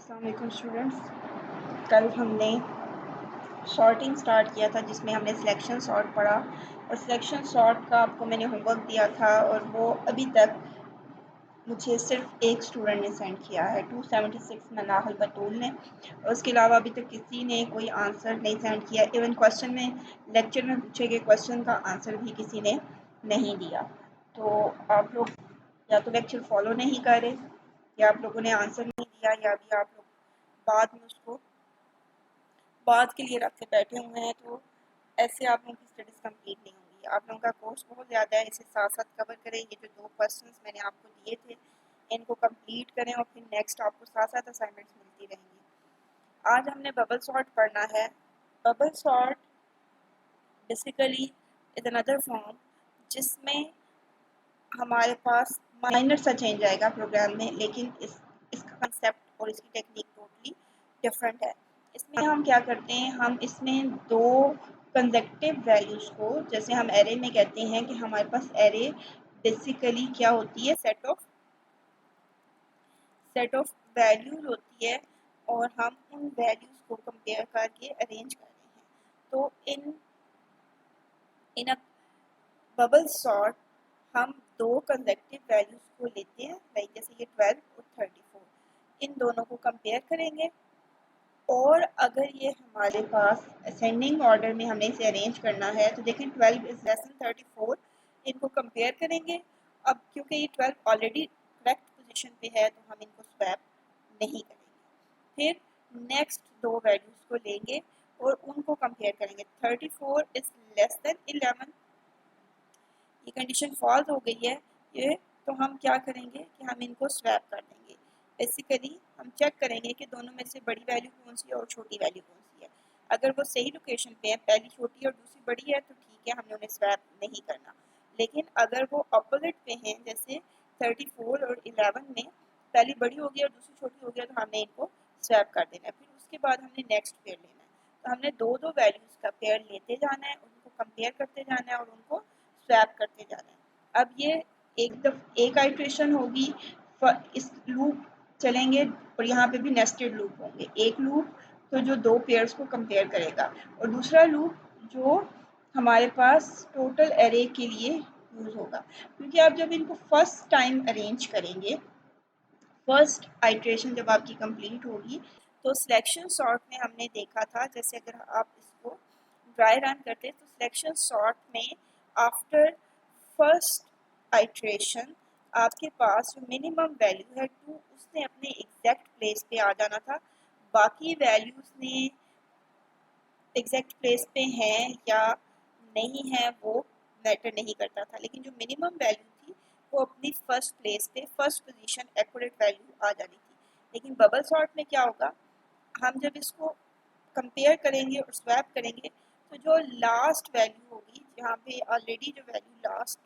अस्सलाम वालेकुम स्टूडेंट्स। कल हमने सॉर्टिंग स्टार्ट किया था जिसमें हमने सिलेक्शन सॉर्ट पढ़ा और सिलेक्शन सॉर्ट का आपको मैंने होमवर्क दिया था और वो अभी तक मुझे सिर्फ एक स्टूडेंट ने सेंड किया है 276 मनाहल बतूल ने। और उसके अलावा अभी तक किसी ने कोई आंसर नहीं सेंड किया। इवन क्वेश्चन में लेक्चर में पूछे गए क्वेश्चन का आंसर भी किसी ने नहीं दिया। तो आप लोग या तो लेक्चर फॉलो नहीं कर रहे या आप लोगों ने आंसर नहीं दिया या भी आप लोग बाद में उसको बाद के लिए रख के बैठे हुए हैं। तो ऐसे आप लोगों की स्टडीज़ कंप्लीट नहीं होंगी। आप लोगों का कोर्स बहुत ज़्यादा है, इसे साथ साथ कवर करें। ये जो 2 क्वेश्चंस मैंने आपको दिए थे इनको कंप्लीट करें और फिर नेक्स्ट आपको साथ साथ असाइनमेंट्स मिलती रहेंगी। आज हमने बबल सॉर्ट पढ़ना है। Bubble sort basically is another form जिसमें हमारे पास माइनर सा चेंज आएगा प्रोग्राम में, लेकिन इसका कंसेप्ट और इसकी टेक्निक टोटली डिफरेंट है। इसमें हम क्या करते हैं, हम इसमें दो कंसेक्टिव वैल्यूज़ को, जैसे हम एरे में कहते हैं कि हमारे पास एरे बेसिकली क्या होती है, सेट ऑफ वैल्यूज़ होती है और हम उन वैल्यूज़ को कंपेयर करके अरेंज कर रहे हैं। तो इन अ बबल सॉर्ट हम दो कंसेक्टिव वैल्यूज़ को लेते हैं, लाइक जैसे ये 12 और 34, इन दोनों को कंपेयर करेंगे और अगर ये हमारे पास असेंडिंग ऑर्डर में हमें इसे अरेंज करना है तो देखें 12 इज लेस देन 34, इनको कंपेयर करेंगे। अब क्योंकि ये 12 ऑलरेडी करेक्ट पोजीशन पे है तो हम इनको स्वैप नहीं करेंगे। फिर नेक्स्ट दो वैल्यूज़ को लेंगे और उनको कंपेयर करेंगे। 34 इज लेस देन 11, ये कंडीशन फॉल्स हो गई है ये, तो हम क्या करेंगे कि हम इनको स्वैप कर देंगे। बेसिकली हम चेक करेंगे कि दोनों में से बड़ी वैल्यू कौन सी है और छोटी वैल्यू कौन सी है। अगर वो सही लोकेशन पे है, पहली छोटी और दूसरी बड़ी है, तो ठीक है, हमने उन्हें स्वैप नहीं करना। लेकिन अगर वो अपोजिट पे हैं, जैसे 34 और 11 में पहली बड़ी होगी और दूसरी छोटी होगी, तो हमने इनको स्वैप कर देना है। फिर उसके बाद हमने नेक्स्ट पेयर लेना है। तो हमने दो दो वैल्यूज़ का पेयर लेते जाना है, उनको कंपेयर करते जाना है और उनको स्वैप करते जाना है। अब ये एक आइट्रेशन होगी, इस लूप चलेंगे और यहाँ पे भी नेस्टेड लूप होंगे। एक लूप तो जो दो पेयर्स को कंपेयर करेगा और दूसरा लूप जो हमारे पास टोटल एरे के लिए यूज़ होगा। क्योंकि आप जब इनको फर्स्ट टाइम अरेंज करेंगे, फर्स्ट आइट्रेशन जब आपकी कंप्लीट होगी, तो सिलेक्शन सॉर्ट में हमने देखा था, जैसे अगर आप इसको ड्राई रन करते तो सिलेक्शन सॉर्ट में आफ्टर फर्स्ट आइट्रेशन आपके पास जो मिनिमम वैल्यू है 2, उसने अपने एग्जैक्ट प्लेस पे आ जाना था। बाकी वैल्यूज़ ने एग्जैक्ट प्लेस पे हैं या नहीं है वो मैटर नहीं करता था, लेकिन जो मिनिमम वैल्यू थी वो अपनी फर्स्ट प्लेस पे, फर्स्ट पोजीशन एक्यूरेट वैल्यू आ जानी थी। लेकिन बबल सॉर्ट में क्या होगा, हम जब इसको कंपेयर करेंगे और स्वैप करेंगे तो जो लास्ट वैल्यू होगी, जहाँ पे ऑलरेडी जो वैल्यू लास्ट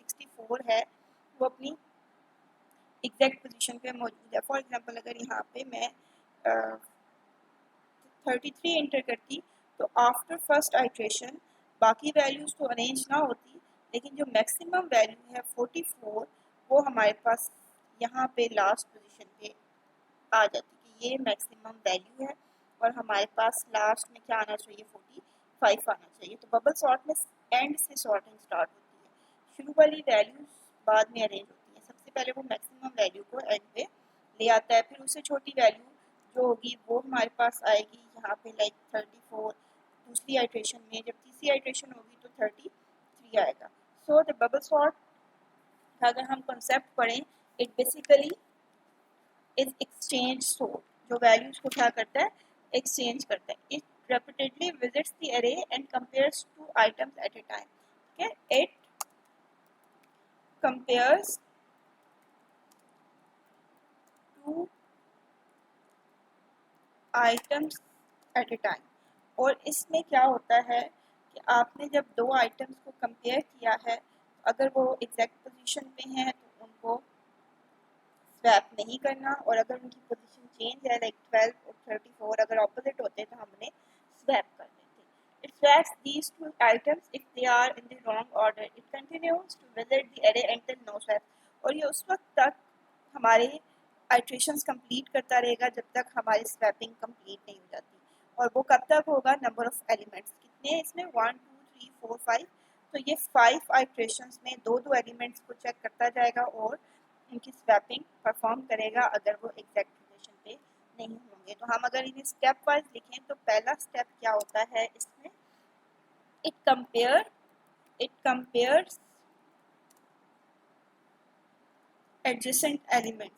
64 है वो अपनी एग्जैक्ट पोजीशन पे मौजूद है। फॉर एग्जांपल अगर यहाँ पे मैं 33 इंटर करती तो आफ्टर फर्स्ट आइट्रेशन बाकी वैल्यूज़ तो अरेंज ना होती, लेकिन जो मैक्सिमम वैल्यू है 44 वो हमारे पास यहाँ पे लास्ट पोजीशन पे आ जाती कि ये मैक्सिमम वैल्यू है और हमारे पास लास्ट में क्या आना चाहिए, 45 आना चाहिए। तो बबल सॉर्ट में एंड से सॉर्टिंग स्टार्ट होती है, शुरू वाली वैल्यूज बाद में अरेंज होती है। सबसे पहले वो मैक्सिमम वैल्यू को एंड पे ले आता है, फिर उससे छोटी वैल्यू जो होगी वो हमारे पास आएगी यहाँ पे, लाइक 34 दूसरी आइट्रेशन में, जब तीसरी आइट्रेशन होगी तो 33 आएगा। सो द बबल सॉर्ट का अगर हम कंसेप्ट पढ़ें, it basically is exchange sort, जो वैल्यूज को क्या करता है, एक्सचेंज करता है। It repeatedly visits the array and compares two items at a time. Okay, it compares two items at a time। और इसमें क्या होता है कि आपने जब दो आइटम्स को कंपेयर किया है, अगर वो एग्जैक्ट पोजीशन पे हैं तो उनको स्वैप नहीं करना, और अगर उनकी पोजीशन चेंज है, लाइक 12 और 34 अगर ऑपोजिट होते तो हम उन्हें स्वैप कर देते। It swaps these two items if they are in the wrong order. It continues to visit the array until no swap। और ये उस वक्त तक हमारे आइट्रेशंस कंप्लीट करता रहेगा जब तक हमारी स्वैपिंग कंप्लीट नहीं हो जाती। और वो कब तक होगा? नंबर ऑफ एलिमेंट्स कितने हैं इसमें? 1 2 3 4 5। तो ये 5 आइट्रेशंस में दो दो एलिमेंट्स को चेक करता जाएगा और उनकी स्वैपिंग परफॉर्म करेगा अगर वो एग्जैक्ट लोकेशन पे नहीं होंगे। तो हम अगर इन्हें स्टेप वाइज लिखें तो पहला स्टेप क्या होता है इसमें? It compares adjacent elements.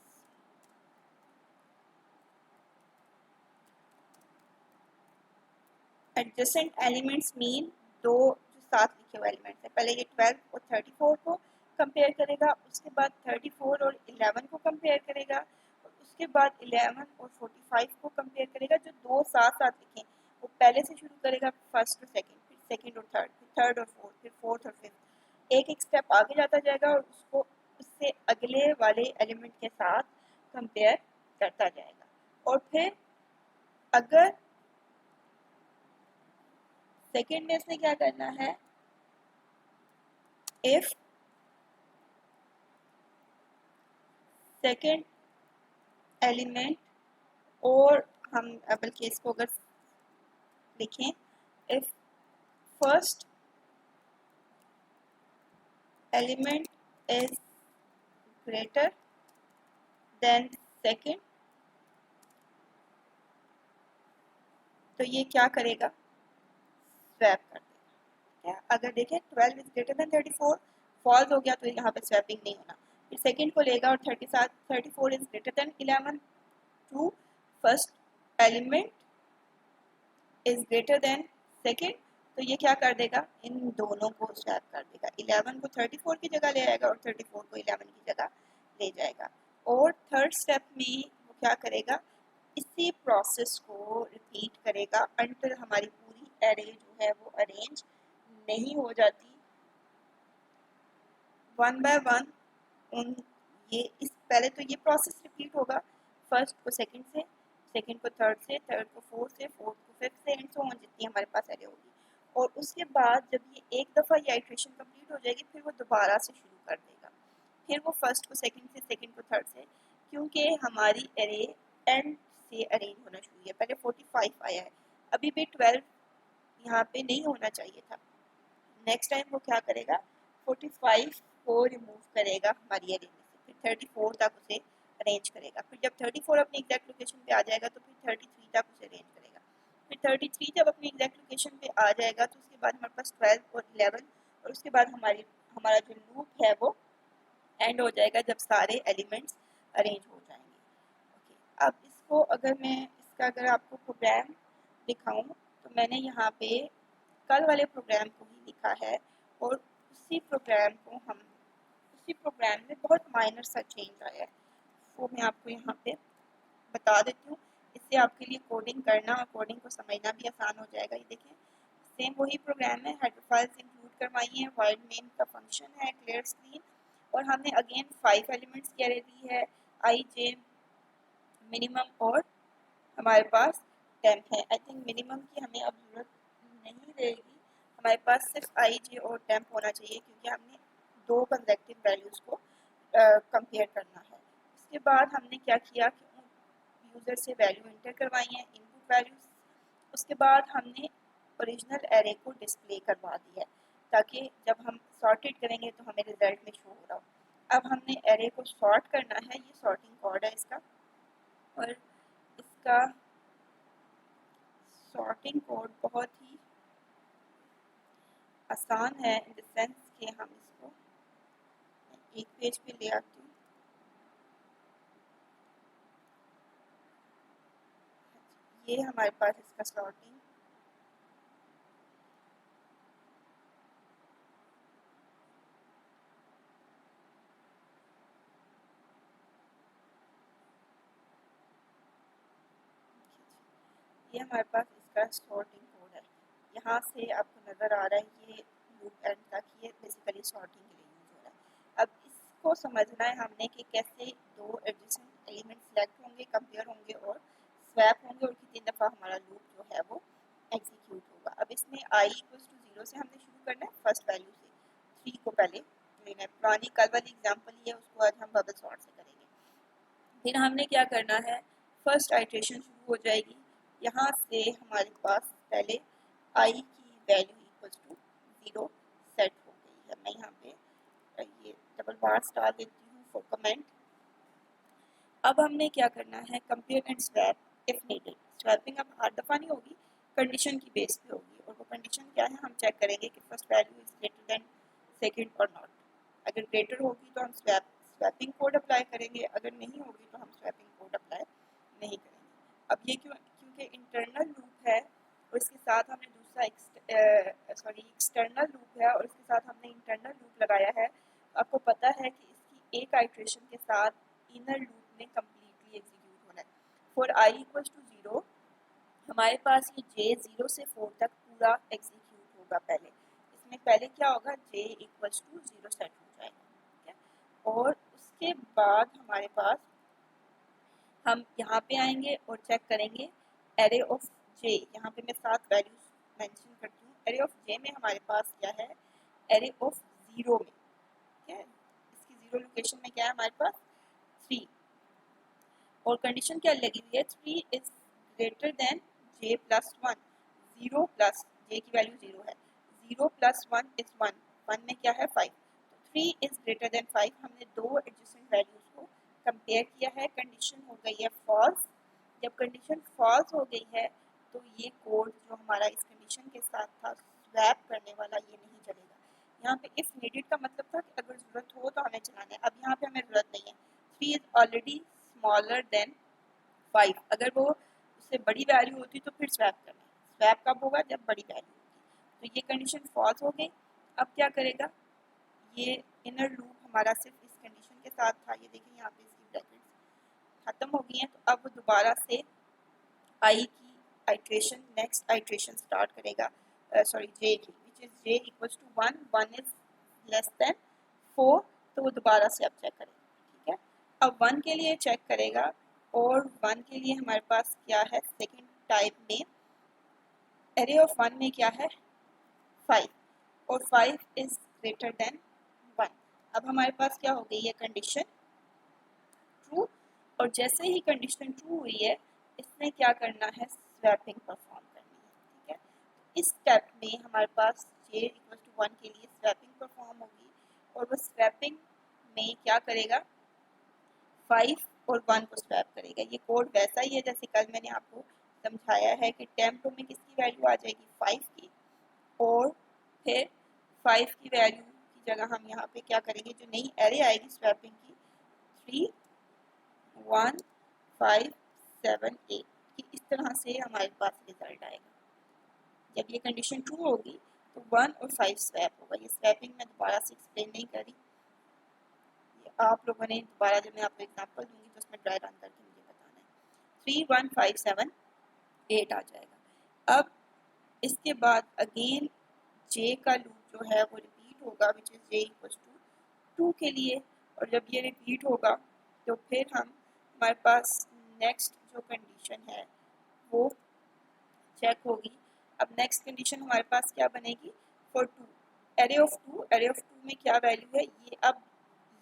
Adjacent elements mean दो जो साथ लिखे हुए एलिमेंट्स हैं। पहले ये 12 और 34 को कंपेयर करेगा, उसके बाद 34 और 11 को कंपेयर करेगा, और उसके बाद 11 और 45 को कंपेयर करेगा। जो दो साथ साथ लिखे वो पहले से शुरू करेगा, फर्स्ट और सेकंड, फिर सेकंड और थर्ड, फिर थर्ड और फोर्थ, फिर फोर्थ और फिफ्थ। एक एक स्टेप आगे जाता जाएगा और उसको उससे अगले वाले एलिमेंट के साथ कंपेयर करता जाएगा। और फिर अगर सेकेंड में इसने क्या करना है? इफ सेकेंड एलिमेंट, और हम बल्कि इसको अगर लिखें, if first element is greater than second, तो ये क्या करेगा? स्वैप कर देगा। अगर देखें 12 इज ग्रेटर देन 34, फॉल्स हो गया तो यहाँ पे स्वैपिंग नहीं होना। फिर सेकेंड को लेगा और 34 is greater than 11, to first element is greater than second, तो ये क्या कर देगा? इन दोनों को स्वैप कर देगा। 11 को 34 की जगह ले आएगा और 34 को 11 की जगह ले जाएगा। और थर्ड स्टेप में वो क्या करेगा? इसी प्रोसेस को रिपीट करेगा अंटिल हमारी पूरी एरे जो है वो अरेंज नहीं हो जाती। वन बाय वन उन ये इस पहले तो ये प्रोसेस रिपीट होगा, फर्स्ट को सेकंड से, सेकंड को थर्ड से, थर्ड को फोर्थ से, फोर्थ को फिफ्थ से, एंड सो ऑन जितनी हमारे पास एरे होगी। और उसके बाद जब ये एक दफ़ा ये आइट्रेशन कंप्लीट हो जाएगी फिर वो दोबारा से शुरू कर देगा। फिर वो फर्स्ट को सेकंड से, सेकंड को थर्ड से, क्योंकि हमारी एरे एंड से अरेंज होना शुरू है। पहले 45 आया है, अभी भी 12 यहाँ पे नहीं होना चाहिए था। नेक्स्ट टाइम वो क्या करेगा? 45 को रिमूव करेगा हमारी एरे में से, फिर 34 तक उसे अरेंज करेगा। फिर जब 34 अपनी एग्जैक्ट लोकेशन पे आ जाएगा तो फिर 33 तक उसे अरेंज करेगा। फिर 33 जब अपनी एग्जैक्ट लोकेशन पे आ जाएगा तो उसके बाद हमारे पास 12 और 11, और उसके बाद हमारा जो लूप है वो एंड हो जाएगा जब सारे एलिमेंट्स अरेंज हो जाएंगे। ओके, अब इसको अगर मैं इसका अगर आपको प्रोग्राम दिखाऊं तो मैंने यहाँ पे कल वाले प्रोग्राम को ही लिखा है, और उसी प्रोग्राम में बहुत माइनर सा चेंज आया है, वो मैं आपको यहाँ पे बता देती हूँ। इससे आपके लिए कोडिंग करना और कोडिंग को समझना भी आसान हो जाएगा। ये देखें, सेम वही प्रोग्राम है, हेडर फाइल्स इंक्लूड करवाई हैं, वाइड मेन का फंक्शन है, क्लियर स्क्रीन, और हमने अगेन 5 एलिमेंट्स की एरे दी है, आई जे मिनिमम, और हमारे पास टेम्प है। आई थिंक मिनिमम की हमें अब जरूरत नहीं रहेगी, हमारे पास सिर्फ आई जे और टेम्प होना चाहिए क्योंकि हमने दो कंसेक्टिव वैल्यूज़ को कंपेयर करना है। उसके बाद हमने क्या किया कि यूज़र से वैल्यू इंटर करवाई है, इनपुट वैल्यूज। उसके बाद हमने ओरिजिनल एरे को डिस्प्ले करवा दिया है ताकि जब हम सॉर्टेड करेंगे तो हमें रिजल्ट में शो हो रहा हो। अब हमने एरे को सॉर्ट करना है, ये सॉर्टिंग कोड है इसका, और इसका सॉर्टिंग कोड बहुत ही आसान है इन द सेंस कि हम इसको एक पेज पे ले आती हूँ। ये हमारे पास इसका सॉर्टिंग ये हमारे पास इसका सॉर्टिंग कोड है। यहाँ से आपको नज़र आ रहा है ये लूप एंड तक, ये बेसिकली सॉर्टिंग के लिए यूज़ हो रहा है। अब इसको समझना है हमने कि कैसे दो एडजेसेंट एलिमेंट सेलेक्ट होंगे, कंपेयर होंगे और स्वैप होंगे, और कितनी दफ़ा हमारा लूप जो है वो एग्जीक्यूट होगा। अब इसमें आई इक्वल्स टू 0 से हमने शुरू करना है, फर्स्ट वैल्यू से 3 को पहले लेना है। पुरानी कल वाली एग्जाम्पल ही है, उसको आज हम बबल सॉर्ट से करेंगे। फिर हमने क्या करना है, फर्स्ट आइट्रेशन शुरू हो जाएगी। यहाँ से हमारे पास पहले आई की वैल्यू इक्वल्स टू 0 सेट हो गई है। मैं यहाँ पे ये डबल बार्स डाल देती हूँ फॉर कमेंट। अब हमने क्या करना है, compare and swap if needed. Swapping अब हर दफ़ा नहीं होगी, कंडीशन की बेस पे होगी, और वो कंडीशन क्या है, हम चेक करेंगे कि first value is greater then second और नॉट। अगर ग्रेटर होगी तो हम स्वैपिंग कोड अप्लाई करेंगे, अगर नहीं होगी तो हम स्वैपिंग कोड अप्लाई नहीं करेंगे। अब ये क्योंकि इंटरनल लूप है और इसके साथ हमने दूसरा एक्सटर्नल लूप है और इसके साथ हमने इंटरनल लूप लगाया है, आपको पता है कि इसकी एक आइट्रेशन के साथ इनर लूप में कम्प्लीटली एग्जीक्यूट होना है। फॉर आई इक्वल्स टू 0 हमारे पास ये j 0 से 4 तक पूरा एग्जीक्यूट होगा। पहले इसमें पहले क्या होगा, j इक्वल्स टू 0 सेट हो जाएगा, ठीक है। और उसके बाद हमारे पास हम यहाँ पे आएंगे और चेक करेंगे एरे ऑफ j। यहाँ पे मैं 7 वैल्यूज मेंशन करती हूँ। एरे ऑफ j में हमारे पास क्या है, एरे ऑफ 0 में, ठीक है, इसकी 0 लोकेशन में क्या है हमारे पास 3, और कंडीशन क्या लगी हुई है, 3 is greater then j plus 1। 0 plus j की वैल्यू 0 है, 0 प्लस 1 इज 1, 1 में क्या है 5, तो 3 इज ग्रेटर देन 5। हमने दो एडजेसेंट वैल्यूज को कंपेयर किया है, कंडीशन हो गई है फॉल्स। जब कंडीशन फॉल्स हो गई है तो ये कोड जो हमारा इस कंडीशन के साथ था स्वैप करने वाला, ये नहीं चलेगा। यहाँ पे इफ नीडेड का मतलब था कि अगर ज़रूरत हो तो हमें चलाना है। अब यहाँ पे हमें ज़रूरत नहीं है, 3 इज ऑलरेडी स्मॉलर देन 5। अगर वो उससे बड़ी वैल्यू होती तो फिर स्वैप करना है। स्वैप कब होगा, जब बड़ी वैल्यू होगी। तो ये कंडीशन फॉल्स हो गई। अब क्या करेगा, ये इनर लूप हमारा सिर्फ इस कंडीशन के साथ था, ये देखिए यहाँ पे इसकी ब्रैकेट्स खत्म हो गई हैं। तो अब दोबारा से आई की आइट्रेशन, नेक्स्ट आइट्रेशन स्टार्ट करेगा, सॉरी जे की, which is j equals to 1, 1 is less than 4। तो वो दोबारा से अब चेक करेगा, ठीक है। अब 1 के लिए चेक करेगा, और 1 के लिए हमारे पास क्या है, सेकेंड टाइप में एरे ऑफ 1 में क्या है 5, और 5 इज ग्रेटर देन 1। अब हमारे पास क्या हो गई है, कंडीशन ट्रू, और जैसे ही कंडीशन ट्रू हुई है इसने क्या करना है, स्वैपिंग परफॉर्म करनी है, ठीक है। तो इस स्टेप में हमारे पास j इक्वल टू 1 के लिए स्वैपिंग परफॉर्म होगी, और वो स्वैपिंग में क्या करेगा, 5 और 1 को स्वैप करेगा। ये कोड वैसा ही है जैसे कल मैंने आपको समझाया है कि टेम्पो में किसकी वैल्यू आ जाएगी 5 की, और फिर 5 की वैल्यू की जगह हम यहाँ पे क्या करेंगे, जो नई एरे आएगी स्वैपिंग की 3, 1, 5, 7, 8 की, इस तरह से हमारे पास रिजल्ट आएगा। जब ये कंडीशन ट्रू होगी तो 1 और 5 स्वैप होगा। ये स्वैपिंग मैं दोबारा से एक्सप्लेन नहीं करी, ये आप लोगों ने दोबारा जब मैं आपको एग्जांपल दूंगी तो उसमें ड्राई रन करके मुझे बताना है। 3, 1, 5, 7, 8 आ जाएगा। अब इसके बाद अगेन जे का लूप जो है वो रिपीट होगा, which is j equals to 2 के लिए, और जब ये रिपीट होगा तो फिर हमारे पास नेक्स्ट जो कंडीशन है वो चेक होगी। अब नेक्स्ट कंडीशन हमारे पास क्या बनेगी, for 2 array of 2, array of 2 में क्या वैल्यू है, ये अब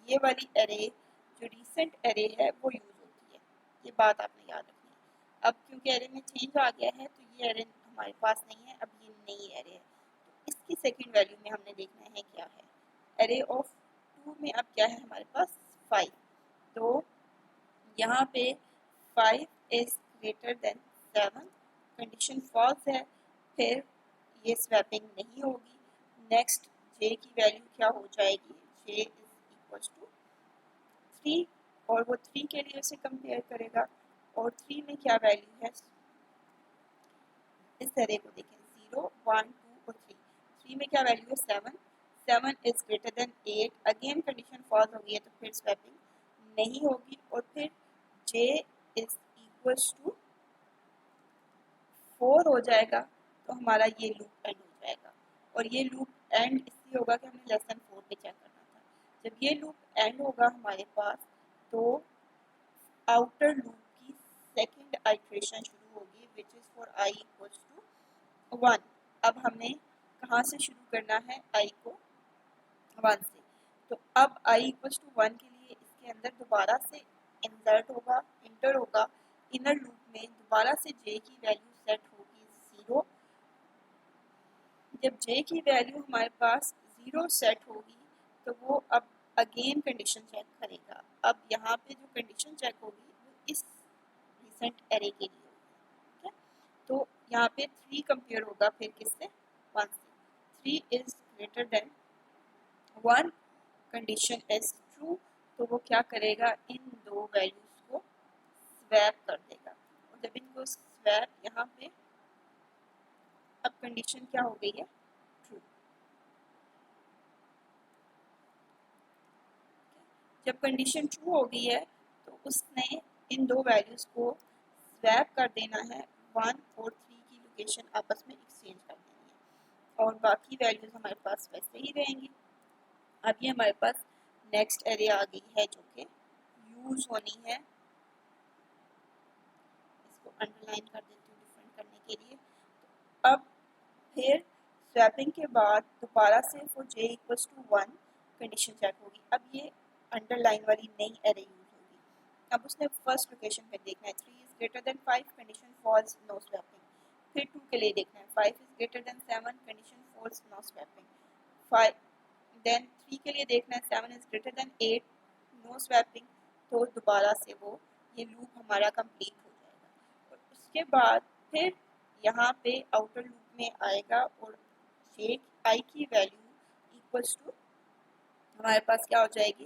ये वाली एरे जो रिसेंट एरे है वो यूज़ होती है, ये बात आपने याद रखनी है। अब क्योंकि एरे में चेंज आ गया है तो ये एरे हमारे पास नहीं है, अब ये नई एरे है, तो इसकी सेकेंड वैल्यू में हमने देखना है क्या है। एरे ऑफ 2 में अब क्या है हमारे पास 5, तो यहाँ पे 5 is greater than 7, condition false है, फिर ये स्वैपिंग नहीं होगी। नेक्स्ट जे की वैल्यू क्या हो जाएगी, जे इज इक्वल टू 3, और वो 3 के लिए उसे कंपेयर करेगा, और 3 में क्या वैल्यू है, इस तरह को देखें 0, 1, 2 और 3, 3 में क्या वैल्यू है 7, 7 is greater than 8। Again condition false हो गई है तो फिर स्वैपिंग नहीं होगी, और फिर j इज इक्वल टू 4 हो जाएगा, तो हमारा ये लूप एंड हो जाएगा। और ये लूप एंड इसलिए होगा कि हमें लेस देन 4 पे चेक करना था। जब ये लूप एंड होगा हमारे पास, तो आउटर लूप की सेकंड आइट्रेशन शुरू होगी, which is for i equals to 1। अब हमने कहाँ से शुरू करना है, i को 1 से, तो अब i इक्वल्स टू 1 के लिए इसके अंदर दोबारा से इंसर्ट होगा, इंटर होगा, इनर लूप में दोबारा से j की वैल्यू सेट होगी 0। जब j की वैल्यू हमारे पास 0 सेट होगी तो वो अब अगेन कंडीशन चेक करेगा। अब यहाँ पे जो कंडीशन चेक होगी वो इस रिसेंट एरे के लिए होगी, ठीक है। तो यहाँ पे 3 कंपेयर होगा फिर किससे, 1 से। 3 is greater then 1, condition is true, तो वो क्या करेगा, इन दो वैल्यूज को स्वैप कर देगा। और जब इनको स्वैप यहाँ पे, अब कंडीशन क्या हो गई है, ट्रू। जब कंडीशन ट्रू हो गई है तो उसने इन दो वैल्यूज को स्वैप कर देना है, 1 और 3 की लोकेशन आपस में एक्सचेंज कर देनी है और बाकी वैल्यूज हमारे पास वैसे ही रहेंगी। अब ये हमारे पास नेक्स्ट एरे आ गई है जो कि यूज होनी है, इसको अंडरलाइन कर देती हूँ डिफरेंट करने के लिए। तो अब फिर स्वैपिंग के बाद दोबारा से वो j equals to 1 condition check होगी। अब ये अंडरलाइन वाली नई एरे यूज होगी। अब उसने फर्स्ट लोकेशन पे देखना है 3 is greater than 5, condition false, no swapping. फिर 2 के लिए देखना है 5 is greater than 7, condition false, no swapping. 5 then 3 के लिए देखना है 7 is greater than 8, no swapping. तो दोबारा से वो ये लूप हमारा कंप्लीट हो जाएगा। और उसके बाद फिर यहाँ पे आउटर लूप में आएगा और j i की वैल्यू इक्वल्स टू हमारे पास क्या हो जाएगी,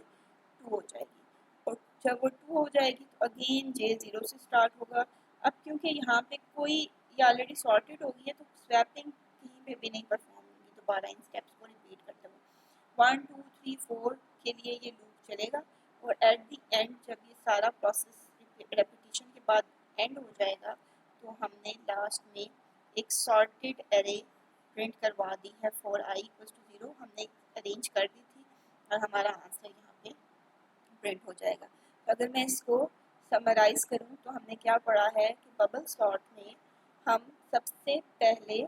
2 हो जाएगी। और जब वो 2 हो जाएगी तो अगेन j 0 से स्टार्ट होगा। अब क्योंकि यहाँ पे कोई ये ऑलरेडी सॉर्टेड हो गई है तो स्वैपिंग कहीं पे भी नहीं परफॉर्म होगी, दोबारा इन स्टेप्स को रिपीट करते हुए 1 2 3 4 के लिए ये लूप चलेगा। और एट द एंड जब ये सारा प्रोसेस रेपिटेशन के बाद एंड हो जाएगा तो हमने लास्ट में एक सॉर्टेड एरे प्रिंट करवा दी है फॉर i इक्वल्स टू 0, हमने अरेंज कर दी थी और हमारा आंसर यहाँ पे प्रिंट हो जाएगा। तो अगर मैं इसको समराइज करूँ तो हमने क्या पढ़ा है कि बबल सॉर्ट में हम सबसे पहले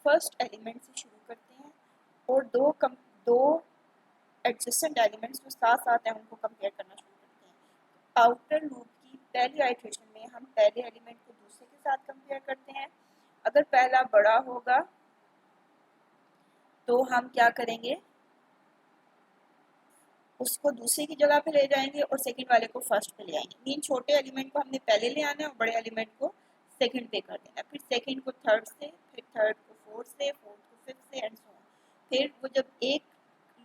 फर्स्ट एलिमेंट से शुरू करते हैं और दो एडजेसेंट एलिमेंट्स जो साथ साथ हैं उनको कंपेयर करना शुरू करते हैं। आउटर लूप की पहली आइट्रेशन में हम पहले एलिमेंट को दूसरे के साथ कंपेयर करते हैं। अगर पहला बड़ा होगा तो हम क्या करेंगे, उसको दूसरे की जगह पे ले जाएंगे और सेकंड वाले को फर्स्ट पे ले आएंगे। मीन छोटे एलिमेंट को हमने पहले ले आना है और बड़े एलिमेंट को सेकंड पे कर देना, फिर सेकंड को थर्ड से, फिर थर्ड को फोर्थ से, फोर्थ को फिफ्थ से एंड सो ऑन। फिर वो जब एक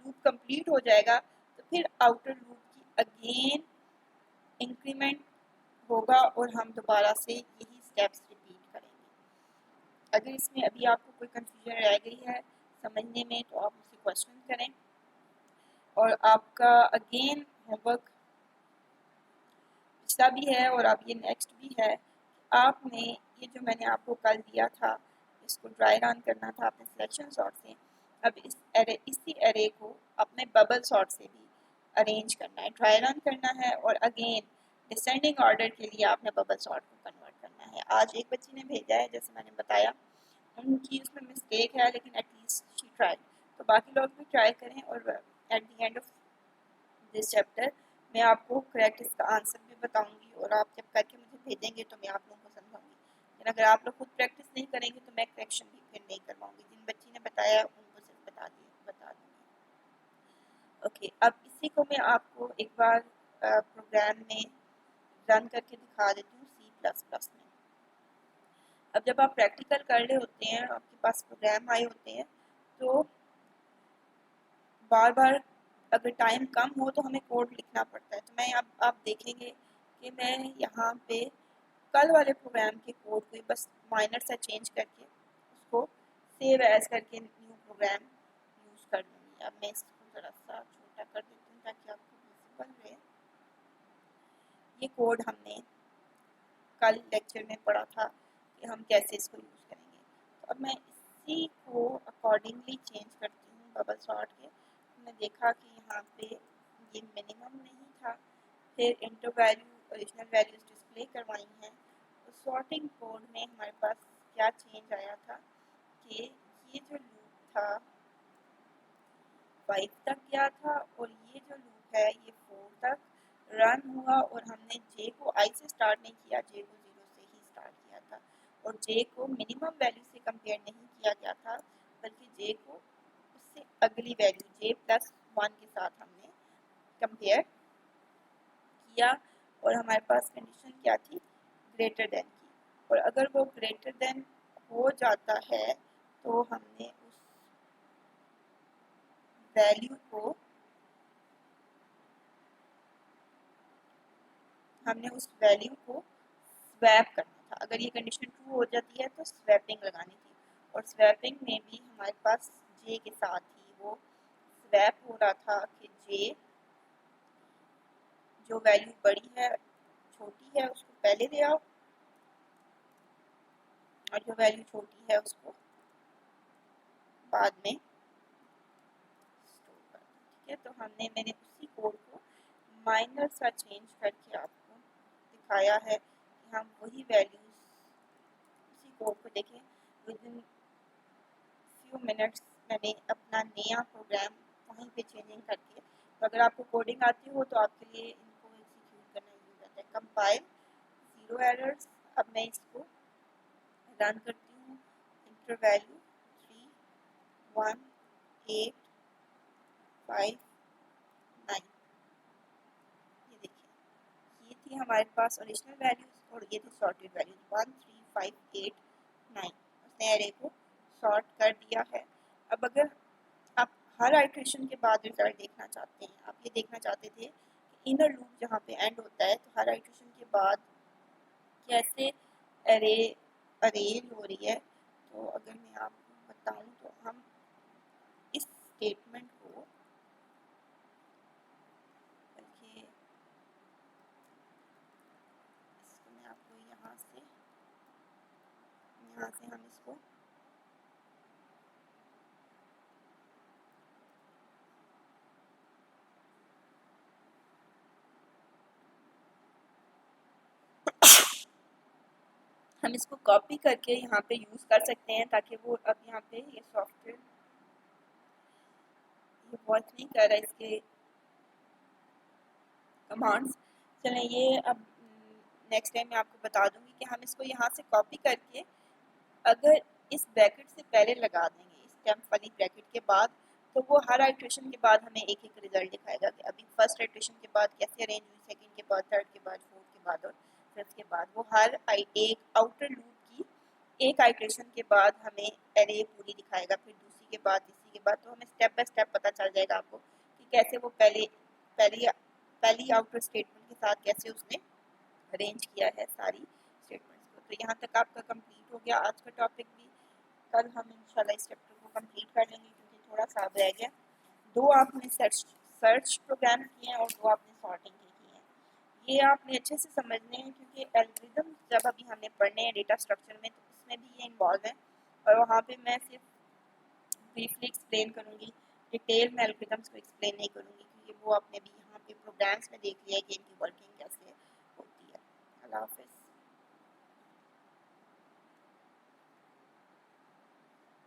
लूप कंप्लीट हो जाएगा तो फिर आउटर लूप की अगेन इंक्रीमेंट होगा और हम दोबारा से यही स्टेप्स रिपीट करेंगे। अगर इसमें अभी आपको कोई कंफ्यूजन रह गई है समझने में तो आप मुझसे क्वेश्चन करें। और आपका अगेन होमवर्क पिछला भी है और अब ये नेक्स्ट भी है। आपने ये जो मैंने आपको कल दिया था इसको ड्राई रन करना था अपने सिलेक्शन सॉर्ट से। अब इसी एरे को अपने बबल सॉर्ट से भी अरेंज करना है, ड्राई रन करना है और अगेन डिसेंडिंग ऑर्डर के लिए आपने बबल सॉर्ट को कन्वर्ट करना है। आज एक बच्ची ने भेजा है, जैसे मैंने बताया उनकी उसमें मिस्टेक है लेकिन एटलीस्ट शी ट्राई, तो बाकी लोग भी ट्राई करें। और at the end of this chapter मैं आपको करेक्ट इसका आंसर भी बताऊंगी और आप जब करके मुझे भेजेंगे तो मैं आप लोगों को समझाऊंगी। लेकिन अगर आप लोग खुद प्रैक्टिस नहीं करेंगे तो मैं करेक्शन भी फिर नहीं करवाऊंगी। जिन बच्ची ने बताया उनको सिर्फ बता दूंगी। ओके, अब इसी को मैं आपको एक बार प्रोग्राम में रन करके दिखा देती हूँ C++ में। अब जब आप प्रैक्टिकल कर रहे होते हैं, आपके पास प्रोग्राम आए होते हैं, तो बार बार अगर टाइम कम हो तो हमें कोड लिखना पड़ता है। तो मैं अब आप देखेंगे कि मैं यहाँ पे कल वाले प्रोग्राम के कोड को बस माइनर सा चेंज करके उसको सेव एज करके न्यू प्रोग्राम यूज़ कर लूँगी। अब मैं इसको ज़रा सा छोटा कर देती हूँ ताकि आपको विजिबल रहे। ये कोड हमने कल लेक्चर में पढ़ा था कि हम कैसे इसको यूज़ करेंगे। तो अब मैं इसी को अकॉर्डिंगली चेंज करती हूँ बबल सॉर्ट के। मैंने देखा कि यहाँ पे ये मिनिमम नहीं था, फिर inter value original values display करवाई हैं। तो सॉर्टिंग कोड में हमारे पास क्या चेंज आया था कि ये जो लूप था 5 तक गया था और ये जो लूप है ये 4 तक रन हुआ और हमने जे को आई से स्टार्ट नहीं किया, जे को 0 से ही स्टार्ट किया था और जे को मिनिमम वैल्यू से कंपेयर नहीं किया गया था बल्कि जे को उससे अगली वैल्यू जे प्लस 1 के साथ हमने कंपेयर किया और हमारे पास कंडीशन क्या थी, ग्रेटर देन की। और अगर वो ग्रेटर देन हो जाता है तो हमने उस वैल्यू को स्वैप करना था। अगर ये कंडीशन ट्रू हो जाती है तो स्वैपिंग लगानी थी और स्वैपिंग में भी हमारे पास जे के साथ ही वो स्वैप हो रहा था कि जे जो वैल्यू बड़ी है छोटी है उसको पहले ले आओ और जो वैल्यू छोटी है उसको बाद में स्टोर कर दो। ठीक है, तो मैंने उसी कोड को माइनर सा चेंज करके आपको दिखाया है कि हम वही वैल्यूज उसी कोड को देखें। विद इन फ्यू मिनट्स मैंने अपना नया प्रोग्राम वहीं पे चेंजिंग करके, तो अगर आपको कोडिंग आती हो तो आपके लिए इनको एग्जीक्यूट करना यूज होता है। Compile 0 errors. अब मैं इसको रन करती हूँ। Inter value 3 1 8 5 9। ये देखिए, ये थी हमारे पास ओरिजिनल वैल्यूज और ये थी सॉर्टेड वैल्यूज 1 3 5 8 9। उसने एरे को सॉर्ट कर दिया है। अब अगर आप हर आइट्रेशन के बाद रिजल्ट देखना चाहते हैं, आप ये देखना चाहते थे कि इनर लूप जहाँ पे एंड होता है तो हर आइट्रेशन के बाद कैसे एरे अरेंज हो रही है, तो अगर मैं आपको बताऊं तो हम इस स्टेटमेंट को बल्कि इसको मैं आपको यहाँ से हम इसको कॉपी करके यहाँ पे यूज़ कर सकते हैं ताकि वो अब यहाँ पे ये सॉफ्टवेयर ये वर्क नहीं कर रहा है इसके कमांड्स। चलें, ये अब नेक्स्ट टाइम मैं आपको बता दूंगी कि हम इसको यहाँ से कॉपी करके अगर इस ब्रैकेट से पहले लगा देंगे, इस टेम्प वाली ब्रैकेट के बाद, तो वो हर आइट्रेशन के बाद हमें एक एक रिजल्ट दिखाएगा कि अभी फर्स्ट आइट्रेशन के बाद कैसे अरेंज हुई, सेकंड के बाद, थर्ड के बाद, फोर्थ के बाद और फिफ्थ के बाद। वो हर एक आउटर लूप की एक आइट्रेशन के बाद हमें एरे पूरी दिखाएगा, फिर दूसरी के बाद, तीसरी के बाद। तो हमें स्टेप बाय स्टेप पता चल जाएगा आपको कि कैसे वो पहली आउटर स्टेटमेंट के साथ कैसे उसने अरेंज किया है सारी स्टेटमेंट्स को। तो यहाँ तक आपका कंप्लीट हो गया आज का टॉपिक भी। कल हम इंशाल्लाह इस चैप्टर को कंप्लीट कर लेंगे क्योंकि थोड़ा सा रह गया। 2 आपने सर्च प्रोग्राम किए हैं और 2 आपने सॉर्टिंग के किए हैं। ये आपने अच्छे से समझने हैं क्योंकि एल्गोरिदम जब अभी हमने पढ़ने हैं डेटा स्ट्रक्चर में तो उसमें भी ये इन्वॉल्व है और वहाँ पे मैं सिर्फ ब्रीफली एक्सप्लेन करूँगी, डिटेल में एल्गोरिदम्स को एक्सप्लेन नहीं करूँगी क्योंकि वो आपने भी यहाँ पे प्रोग्राम्स में देख लिया है कि इनकी वर्किंग कैसे होती है। अल्लाह हाफ़िज़।